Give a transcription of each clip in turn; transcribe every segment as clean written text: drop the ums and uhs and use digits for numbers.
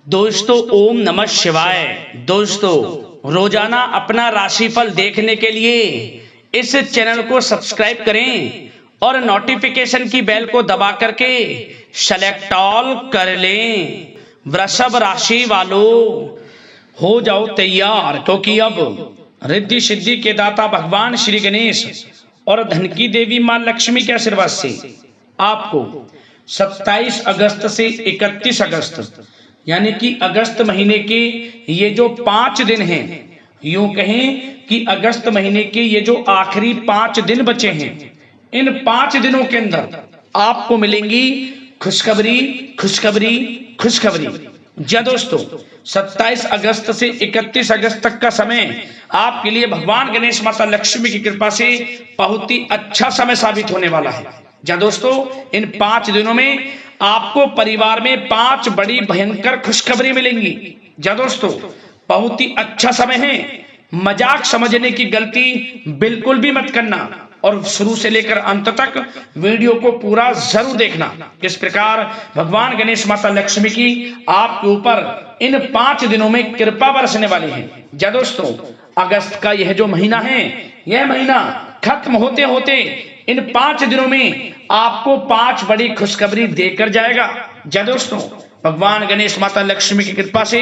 दोस्तों ओम नमः शिवाय। दोस्तों रोजाना अपना राशिफल देखने के लिए इस चैनल को सब्सक्राइब करें और नोटिफिकेशन की बेल को दबा करके सेलेक्ट ऑल कर लें। वृषभ राशि वालों हो जाओ तैयार, क्योंकि अब रिद्धि सिद्धि के दाता भगवान श्री गणेश और धन की देवी मां लक्ष्मी के आशीर्वाद से आपको 27 अगस्त से 31 अगस्त यानी कि अगस्त महीने के ये जो 5 दिन हैं, यूं कहें कि अगस्त महीने के ये जो आखिरी 5 दिन बचे हैं, इन 5 दिनों के अंदर आपको मिलेंगी खुशखबरी खुशखबरी खुशखबरी। जी दोस्तों, 27 अगस्त से 31 अगस्त तक का समय आपके लिए भगवान गणेश माता लक्ष्मी की कृपा से बहुत ही अच्छा समय साबित होने वाला है। जी दोस्तों, इन 5 दिनों में आपको परिवार में 5 बड़ी भयंकर खुशखबरी मिलेंगी। जी दोस्तों, बहुत ही अच्छा समय है। मजाक समझने की गलती बिल्कुल भी मत करना और शुरू से लेकर अंत तक वीडियो को पूरा जरूर देखना। किस प्रकार भगवान गणेश माता लक्ष्मी की आपके ऊपर इन 5 दिनों में कृपा बरसने वाली है। जी दोस्तों, अगस्त का यह जो महीना है, यह महीना खत्म होते होते इन 5 दिनों में आपको 5 बड़ी खुशखबरी देकर जाएगा। जी दोस्तों, भगवान गणेश माता लक्ष्मी की कृपा से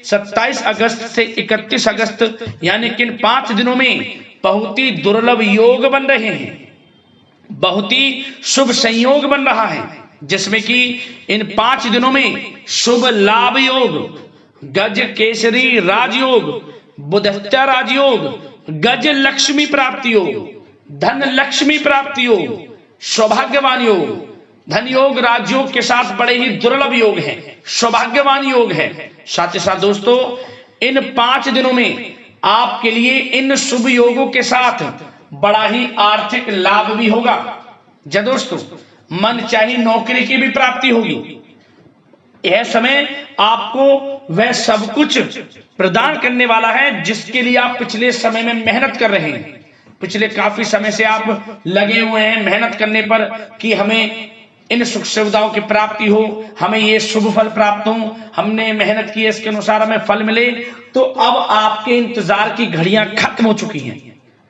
27 अगस्त से 31 अगस्त यानी कि इन 5 दिनों में बहुत ही दुर्लभ योग बन रहे हैं, बहुत ही शुभ संयोग बन रहा है, जिसमें कि इन 5 दिनों में शुभ लाभ योग, गज केसरी राजयोग, बुधस्ता राजयोग, गज लक्ष्मी प्राप्ति योग, धन लक्ष्मी प्राप्ति योग, सौभाग्यवान योग, धन योग राजयोग के साथ बड़े ही दुर्लभ योग है, सौभाग्यवान योग है। साथ ही साथ दोस्तों, इन 5 दिनों में आपके लिए इन शुभ योगों के साथ बड़ा ही आर्थिक लाभ भी होगा। जी दोस्तों, मन चाही नौकरी की भी प्राप्ति होगी। यह समय आपको वह सब कुछ प्रदान करने वाला है जिसके लिए आप पिछले समय में मेहनत कर रहे हैं। पिछले काफी समय से आप लगे हुए हैं मेहनत करने पर कि हमें इन सुख सुविधाओं की प्राप्ति हो, हमें ये शुभ फल प्राप्त हो, हमने मेहनत की, इसके अनुसार हमें फल मिले। तो अब आपके इंतजार की घड़ियां खत्म हो चुकी हैं।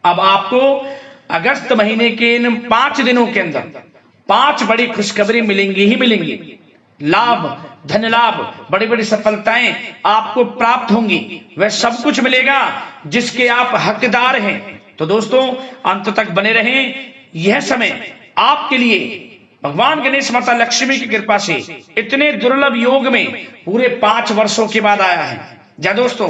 अब आपको अगस्त महीने के इन 5 दिनों के अंदर 5 बड़ी खुशखबरी मिलेंगी ही मिलेंगी। लाभ, धन लाभ, बड़ी बड़ी सफलताएं आपको प्राप्त होंगी। वह सब कुछ मिलेगा जिसके आप हकदार हैं। तो दोस्तों, अंत तक बने रहें। यह समय आपके लिए भगवान गणेश माता लक्ष्मी की कृपा से इतने दुर्लभ योग में पूरे 5 वर्षों के बाद आया है। जी दोस्तों,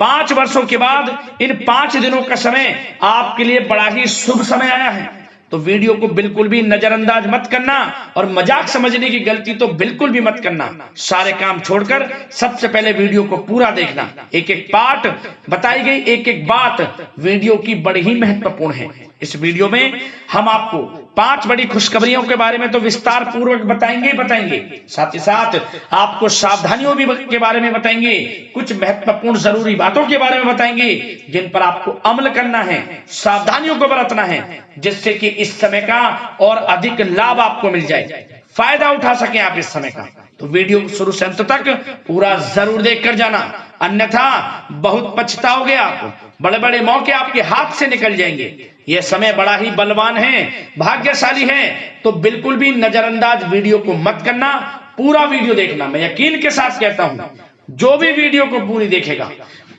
5 वर्षों के बाद इन 5 दिनों का समय आपके लिए बड़ा ही शुभ समय आया है। तो वीडियो को बिल्कुल भी नजरअंदाज मत करना और मजाक समझने की गलती तो बिल्कुल भी मत करना। सारे काम छोड़कर सबसे पहले वीडियो को पूरा देखना। एक एक पार्ट बताई गई, एक एक बात वीडियो की बड़ी ही महत्वपूर्ण है। इस वीडियो में हम आपको 5 बड़ी खुशखबरियों के बारे में तो विस्तार पूर्वक बताएंगे, साथ ही साथ आपको सावधानियों भी के बारे में बताएंगे, कुछ महत्वपूर्ण जरूरी बातों के बारे में बताएंगे जिन पर आपको अमल करना है, सावधानियों को बरतना है, जिससे कि इस समय का और अधिक लाभ आपको मिल जाए, फायदा उठा सके आप इस समय का। तो वीडियो शुरू से अंत तक पूरा जरूर देखकर जाना, अन्यथा बहुत पछताओगे आप। बड़े बड़े मौके आपके हाथ से निकल जाएंगे। यह समय बड़ा ही बलवान है, भाग्यशाली है। तो बिल्कुल भी नजरअंदाज वीडियो को मत करना, पूरा वीडियो देखना। मैं यकीन के साथ कहता हूं, जो भी वीडियो को पूरी देखेगा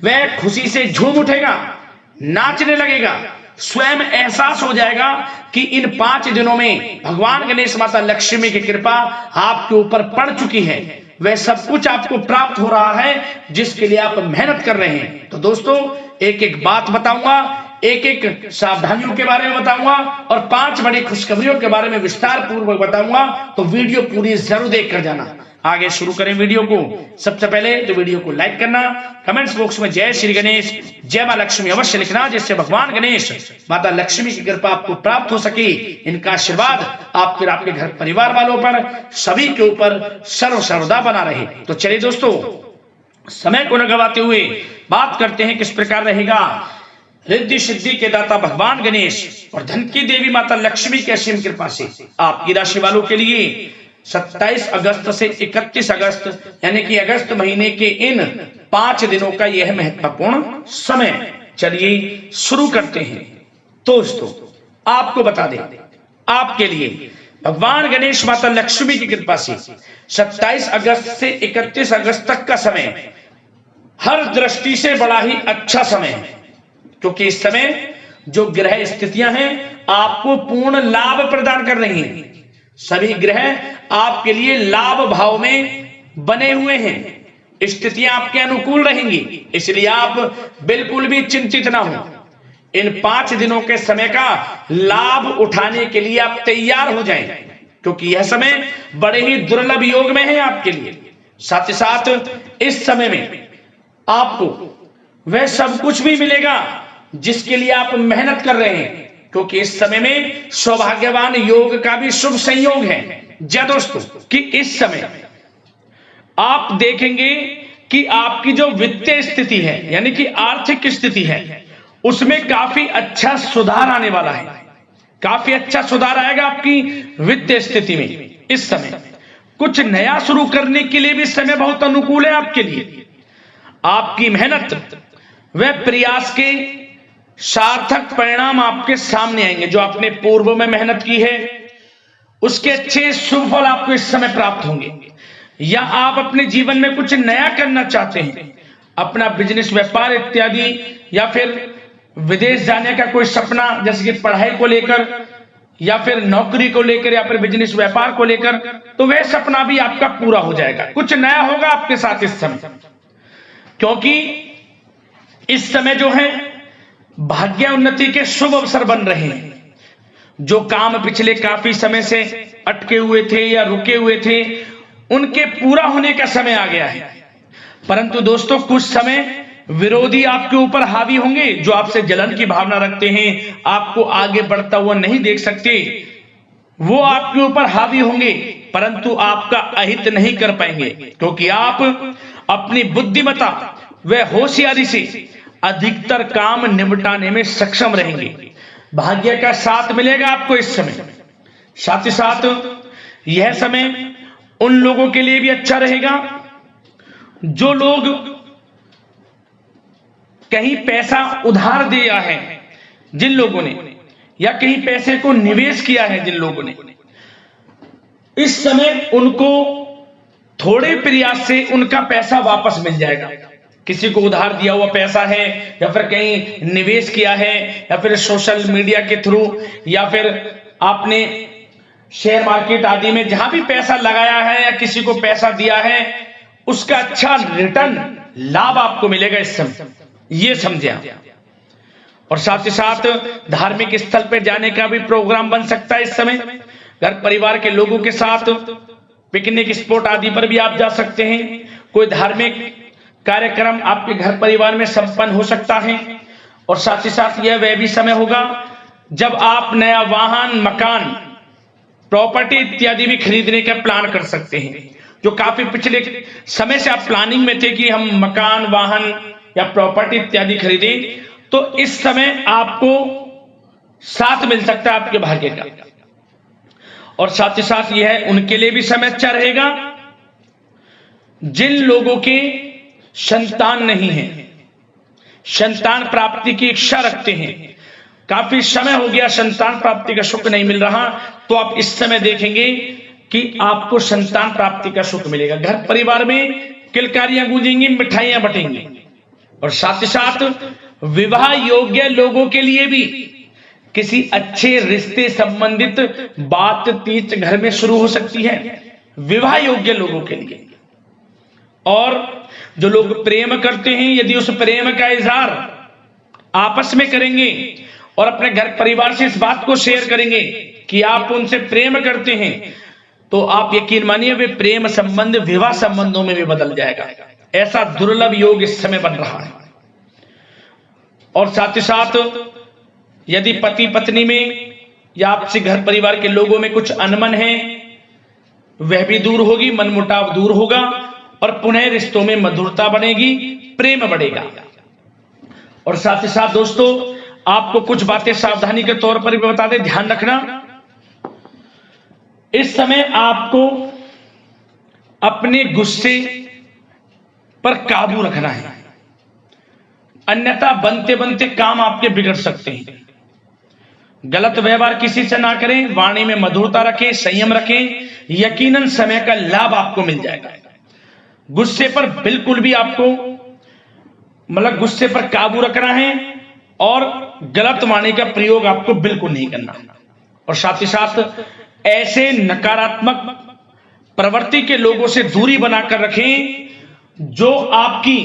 वह खुशी से झूम उठेगा, नाचने लगेगा, स्वयं एहसास हो जाएगा कि इन 5 दिनों में भगवान गणेश माता लक्ष्मी की कृपा आपके ऊपर पड़ चुकी है। वह सब कुछ आपको प्राप्त हो रहा है जिसके लिए आप मेहनत कर रहे हैं। तो दोस्तों, एक एक बात बताऊंगा, एक एक सावधानियों के बारे में बताऊंगा और 5 बड़ी खुशखबरियों के बारे में विस्तार पूर्वक बताऊंगा। तो वीडियो पूरी जरूर देख कर जाना। आगे शुरू करें वीडियो को। सबसे पहले तो वीडियो को लाइक करना, कमेंट्स बॉक्स में जय श्री गणेश, जय मां लक्ष्मी अवश्य लिखना, जिससे भगवान गणेश माता लक्ष्मी की कृपा आपको प्राप्त हो सके। इनका आशीर्वाद आप फिर आपके घर परिवार वालों पर, सभी के ऊपर सर्वदा बना रहे। तो चलिए दोस्तों, समय को न गवाते हुए बात करते हैं किस प्रकार रहेगा रिद्धि सिद्धि के दाता भगवान गणेश और धन की देवी माता लक्ष्मी की असीम कृपा से आपकी राशि वालों के लिए 27 अगस्त से 31 अगस्त यानी कि अगस्त महीने के इन 5 दिनों का यह महत्वपूर्ण समय। चलिए शुरू करते हैं। दोस्तों आपको बता दें, आपके लिए भगवान गणेश माता लक्ष्मी की कृपा से 27 अगस्त से 31 अगस्त तक का समय हर दृष्टि से बड़ा ही अच्छा समय है, क्योंकि इस समय जो ग्रह स्थितियां हैं आपको पूर्ण लाभ प्रदान कर रही हैं। सभी ग्रह आपके लिए लाभ भाव में बने हुए हैं। स्थितियां आपके अनुकूल रहेंगी, इसलिए आप बिल्कुल भी चिंतित ना हो। इन 5 दिनों के समय का लाभ उठाने के लिए आप तैयार हो जाएं, क्योंकि यह समय बड़े ही दुर्लभ योग में है आपके लिए। साथ ही साथ इस समय में आपको वह सब कुछ भी मिलेगा जिसके लिए आप मेहनत कर रहे हैं, क्योंकि इस समय में सौभाग्यवान योग का भी शुभ संयोग है। जी दोस्तों, कि इस समय आप देखेंगे कि आपकी जो वित्तीय स्थिति है यानी कि आर्थिक स्थिति है उसमें काफी अच्छा सुधार आने वाला है। काफी अच्छा सुधार आएगा आपकी वित्तीय स्थिति में। इस समय कुछ नया शुरू करने के लिए भी समय बहुत अनुकूल है आपके लिए। आपकी मेहनत व प्रयास के सार्थक परिणाम आपके सामने आएंगे। जो आपने पूर्व में मेहनत की है उसके अच्छे शुभ फल आपको इस समय प्राप्त होंगे। या आप अपने जीवन में कुछ नया करना चाहते हैं, अपना बिजनेस व्यापार इत्यादि, या फिर विदेश जाने का कोई सपना जैसे कि पढ़ाई को लेकर या फिर नौकरी को लेकर या फिर बिजनेस व्यापार को लेकर, तो वह सपना भी आपका पूरा हो जाएगा। कुछ नया होगा आपके साथ इस समय, क्योंकि इस समय जो है भाग्य उन्नति के शुभ अवसर बन रहे हैं। जो काम पिछले काफी समय से अटके हुए थे या रुके हुए थे उनके पूरा होने का समय आ गया है। परंतु दोस्तों कुछ समय विरोधी आपके ऊपर हावी होंगे, जो आपसे जलन की भावना रखते हैं, आपको आगे बढ़ता हुआ नहीं देख सकते, वो आपके ऊपर हावी होंगे, परंतु आपका अहित नहीं कर पाएंगे, क्योंकि आप अपनी बुद्धिमत्ता व होशियारी से अधिकतर काम निपटाने में सक्षम रहेंगे। भाग्य का साथ मिलेगा आपको इस समय। साथ ही साथ यह समय उन लोगों के लिए भी अच्छा रहेगा जो लोग कहीं पैसा उधार दिया है, जिन लोगों ने, या कहीं पैसे को निवेश किया है जिन लोगों ने, इस समय उनको थोड़े प्रयास से उनका पैसा वापस मिल जाएगा। किसी को उधार दिया हुआ पैसा है या फिर कहीं निवेश किया है या फिर सोशल मीडिया के थ्रू या फिर आपने शेयर मार्केट आदि में जहां भी पैसा लगाया है या किसी को पैसा दिया है, उसका अच्छा रिटर्न लाभ आपको मिलेगा इस समय, ये समझे आप। और साथ ही साथ धार्मिक स्थल पर जाने का भी प्रोग्राम बन सकता है इस समय। घर परिवार के लोगों के साथ पिकनिक स्पॉट आदि पर भी आप जा सकते हैं। कोई धार्मिक कार्यक्रम आपके घर परिवार में संपन्न हो सकता है। और साथ ही साथ यह वह भी समय होगा जब आप नया वाहन, मकान, प्रॉपर्टी इत्यादि भी खरीदने का प्लान कर सकते हैं। जो काफी पिछले समय से आप प्लानिंग में थे कि हम मकान, वाहन या प्रॉपर्टी इत्यादि खरीदें, तो इस समय आपको साथ मिल सकता है आपके भाग्य का। और साथ ही साथ यह उनके लिए भी समय अच्छा रहेगा जिन लोगों के संतान नहीं है, संतान प्राप्ति की इच्छा रखते हैं, काफी समय हो गया संतान प्राप्ति का सुख नहीं मिल रहा, तो आप इस समय देखेंगे कि आपको संतान प्राप्ति का सुख मिलेगा। घर परिवार में किलकारियां गूंजेंगी, मिठाइयां बटेंगी। और साथ ही साथ विवाह योग्य लोगों के लिए भी किसी अच्छे रिश्ते संबंधित बातचीत घर में शुरू हो सकती है, विवाह योग्य लोगों के लिए। और जो लोग प्रेम करते हैं, यदि उस प्रेम का इजहार आपस में करेंगे और अपने घर परिवार से इस बात को शेयर करेंगे कि आप उनसे प्रेम करते हैं, तो आप यकीन मानिए वे प्रेम संबंध विवाह संबंधों में भी बदल जाएगा। ऐसा दुर्लभ योग इस समय बन रहा है। और साथ ही साथ यदि पति पत्नी में या आपसे घर परिवार के लोगों में कुछ अनमन है, वह भी दूर होगी, मनमुटाव दूर होगा और पुनः रिश्तों में मधुरता बनेगी, प्रेम बढ़ेगा। और साथ ही साथ दोस्तों आपको कुछ बातें सावधानी के तौर पर भी बता दें, ध्यान रखना। इस समय आपको अपने गुस्से पर काबू रखना है, अन्यथा बनते बनते काम आपके बिगड़ सकते हैं। गलत व्यवहार किसी से ना करें, वाणी में मधुरता रखें, संयम रखें, यकीनन समय का लाभ आपको मिल जाएगा। गुस्से पर बिल्कुल भी आपको मतलब गुस्से पर काबू रखना है और गलत वाणी का प्रयोग आपको बिल्कुल नहीं करना। और साथ ही साथ ऐसे नकारात्मक प्रवृत्ति के लोगों से दूरी बनाकर रखें जो आपकी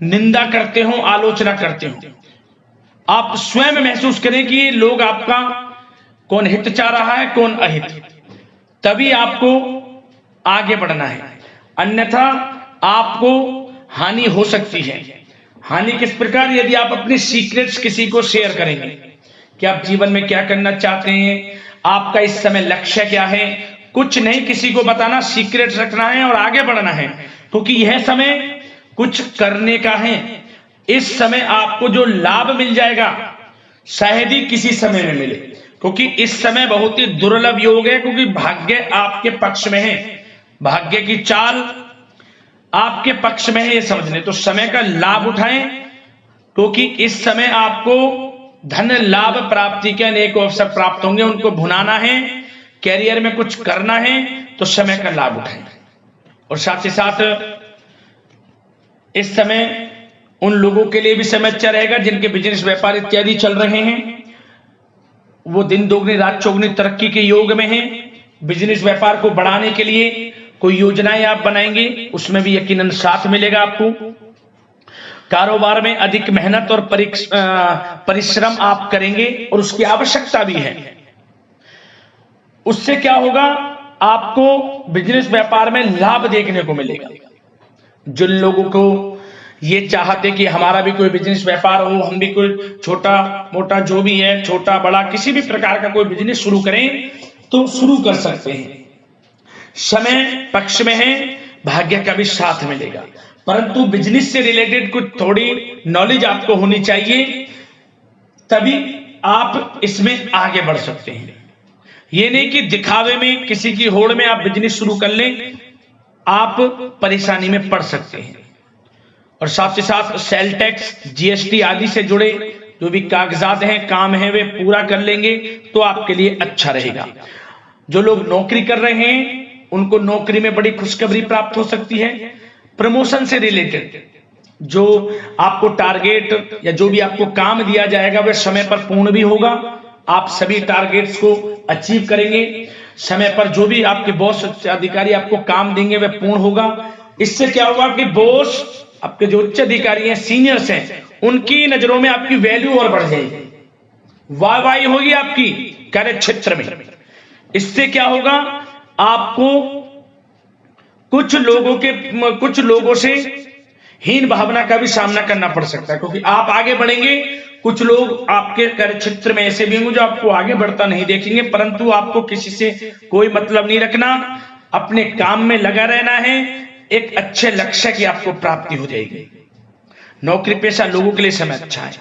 निंदा करते हो, आलोचना करते हो। आप स्वयं महसूस करें कि ये लोग आपका कौन हित चाह रहा है, कौन अहित, तभी आपको आगे बढ़ना है, अन्यथा आपको हानि हो सकती है। हानि किस प्रकार? यदि आप अपने सीक्रेट्स किसी को शेयर करेंगे कि आप जीवन में क्या करना चाहते हैं, आपका इस समय लक्ष्य क्या है, कुछ नहीं किसी को बताना, सीक्रेट्स रखना है और आगे बढ़ना है, क्योंकि यह समय कुछ करने का है। इस समय आपको जो लाभ मिल जाएगा शायद ही किसी समय में मिले, क्योंकि इस समय बहुत ही दुर्लभ योग है, क्योंकि भाग्य आपके पक्ष में है, भाग्य की चाल आपके पक्ष में है, ये समझ लें। तो समय का लाभ उठाएं, क्योंकि इस समय आपको धन लाभ प्राप्ति के अनेक अवसर प्राप्त होंगे, उनको भुनाना है, कैरियर में कुछ करना है, तो समय का लाभ उठाएं। और साथ ही साथ इस समय उन लोगों के लिए भी समय अच्छा रहेगा जिनके बिजनेस व्यापार इत्यादि चल रहे हैं, वो दिन दोगुनी रात चौगुनी तरक्की के योग में हैं। बिजनेस व्यापार को बढ़ाने के लिए कोई योजनाएं आप बनाएंगे, उसमें भी यकीनन साथ मिलेगा आपको। कारोबार में अधिक मेहनत और परिश्रम आप करेंगे और उसकी आवश्यकता भी है। उससे क्या होगा, आपको बिजनेस व्यापार में लाभ देखने को मिलेगा। जिन लोगों को ये चाहते कि हमारा भी कोई बिजनेस व्यापार हो, हम भी कोई छोटा मोटा जो भी है, छोटा बड़ा किसी भी प्रकार का कोई बिजनेस शुरू करें, तो शुरू कर सकते हैं। समय पक्ष में है, भाग्य का भी साथ मिलेगा, परंतु बिजनेस से रिलेटेड कुछ थोड़ी नॉलेज आपको होनी चाहिए, तभी आप इसमें आगे बढ़ सकते हैं। ये नहीं कि दिखावे में किसी की होड़ में आप बिजनेस शुरू कर लें, आप परेशानी में पड़ सकते हैं। और साथ ही साथ सेल टैक्स, जीएसटी आदि से जुड़े जो भी कागजात हैं, काम है, वे पूरा कर लेंगे तो आपके लिए अच्छा रहेगा। जो लोग नौकरी कर रहे हैं उनको नौकरी में बड़ी खुशखबरी प्राप्त हो सकती है। प्रमोशन से रिलेटेड जो आपको टारगेट या जो भी आपको काम दिया जाएगा वह समय पर पूर्ण भी होगा, आप सभी टारगेट्स को अचीव करेंगे। समय पर जो भी आपके बॉस अधिकारी आपको काम देंगे वह पूर्ण होगा। इससे क्या होगा कि बॉस, आपके जो उच्च अधिकारी हैं, सीनियर्स हैं, उनकी नजरों में आपकी वैल्यू और बढ़ जाएगी, वाहवाही होगी आपकी कार्य क्षेत्र में। इससे क्या होगा, आपको कुछ लोगों से हीन भावना का भी सामना करना पड़ सकता है, क्योंकि आप आगे बढ़ेंगे। कुछ लोग आपके कार्य क्षेत्र में ऐसे भी होंगे जो आपको आगे बढ़ता नहीं देखेंगे, परंतु आपको किसी से कोई मतलब नहीं रखना, अपने काम में लगा रहना है, एक अच्छे लक्ष्य की आपको प्राप्ति हो जाएगी। नौकरी पेशा लोगों के लिए समय अच्छा है,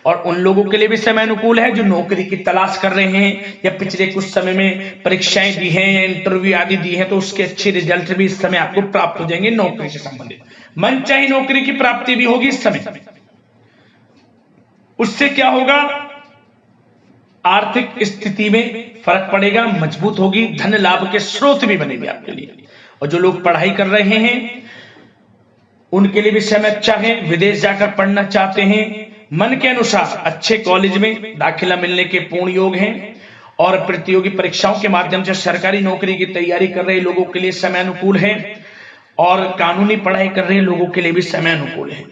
और उन लोगों के लिए भी समय अनुकूल है जो नौकरी की तलाश कर रहे हैं या पिछले कुछ समय में परीक्षाएं दी हैं या इंटरव्यू आदि दी हैं, तो उसके अच्छे रिजल्ट भी इस समय आपको प्राप्त हो जाएंगे। नौकरी से संबंधित मनचाही नौकरी की प्राप्ति भी होगी इस समय। उससे क्या होगा, आर्थिक स्थिति में फर्क पड़ेगा, मजबूत होगी, धन लाभ के स्रोत भी बनेंगे आपके लिए। और जो लोग पढ़ाई कर रहे हैं उनके लिए भी समय अच्छा है। विदेश जाकर पढ़ना चाहते हैं, मन के अनुसार अच्छे कॉलेज में दाखिला मिलने के पूर्ण योग हैं। और प्रतियोगी परीक्षाओं के माध्यम से सरकारी नौकरी की तैयारी कर रहे लोगों के लिए समय अनुकूल है, और कानूनी पढ़ाई कर रहे लोगों के लिए भी समय अनुकूल है।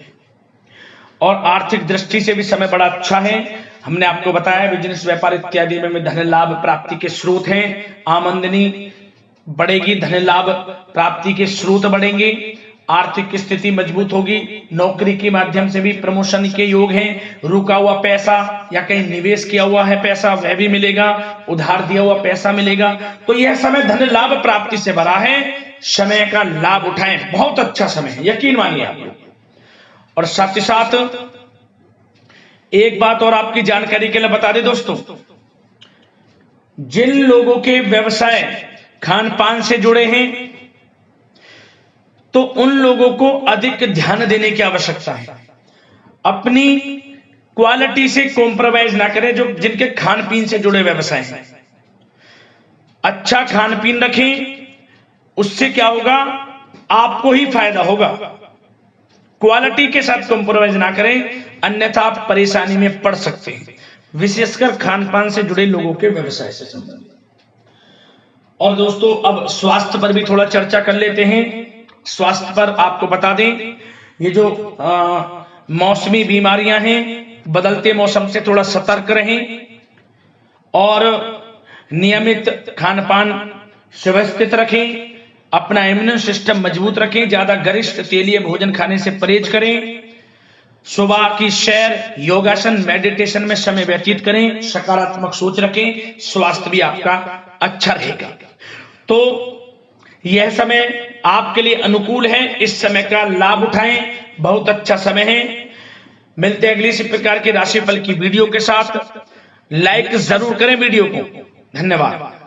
और आर्थिक दृष्टि से भी समय बड़ा अच्छा है। हमने आपको बताया बिजनेस व्यापार इत्यादि में धन लाभ प्राप्ति के स्रोत हैं, आमदनी बढ़ेगी, धन लाभ प्राप्ति के स्रोत बढ़ेंगे, आर्थिक स्थिति मजबूत होगी, नौकरी के माध्यम से भी प्रमोशन के योग हैं, रुका हुआ पैसा या कहीं निवेश किया हुआ है पैसा वह भी मिलेगा, उधार दिया हुआ पैसा मिलेगा। तो यह समय धन लाभ प्राप्ति से भरा है, समय का लाभ उठाएं, बहुत अच्छा समय है, यकीन मानिए आप लोग। और साथ ही साथ एक बात और आपकी जानकारी के लिए बता दें दोस्तों, जिन लोगों के व्यवसाय खान पान से जुड़े हैं तो उन लोगों को अधिक ध्यान देने की आवश्यकता है। अपनी क्वालिटी से कॉम्प्रोमाइज ना करें। जो जिनके खान पीन से जुड़े व्यवसाय हैं, अच्छा खान पीन रखें, उससे क्या होगा, आपको ही फायदा होगा। क्वालिटी के साथ कॉम्प्रोमाइज ना करें, अन्यथा आप परेशानी में पड़ सकते हैं, विशेषकर खान पान से जुड़े लोगों के व्यवसाय से संबंधित। और दोस्तों, अब स्वास्थ्य पर भी थोड़ा चर्चा कर लेते हैं। स्वास्थ्य पर आपको बता दें, ये जो मौसमी बीमारियां हैं, बदलते मौसम से थोड़ा सतर्क रहें और नियमित खान पान व्यवस्थित रखें। अपना इम्यून सिस्टम मजबूत रखें। ज्यादा गरिष्ठ तेलीय भोजन खाने से परहेज करें। सुबह की सैर, योगासन, मेडिटेशन में समय व्यतीत करें। सकारात्मक सोच रखें, स्वास्थ्य भी आपका अच्छा रहेगा। तो यह समय आपके लिए अनुकूल है, इस समय का लाभ उठाएं, बहुत अच्छा समय है। मिलते हैं अगली इसी प्रकार की राशिफल की वीडियो के साथ। लाइक जरूर करें वीडियो को। धन्यवाद।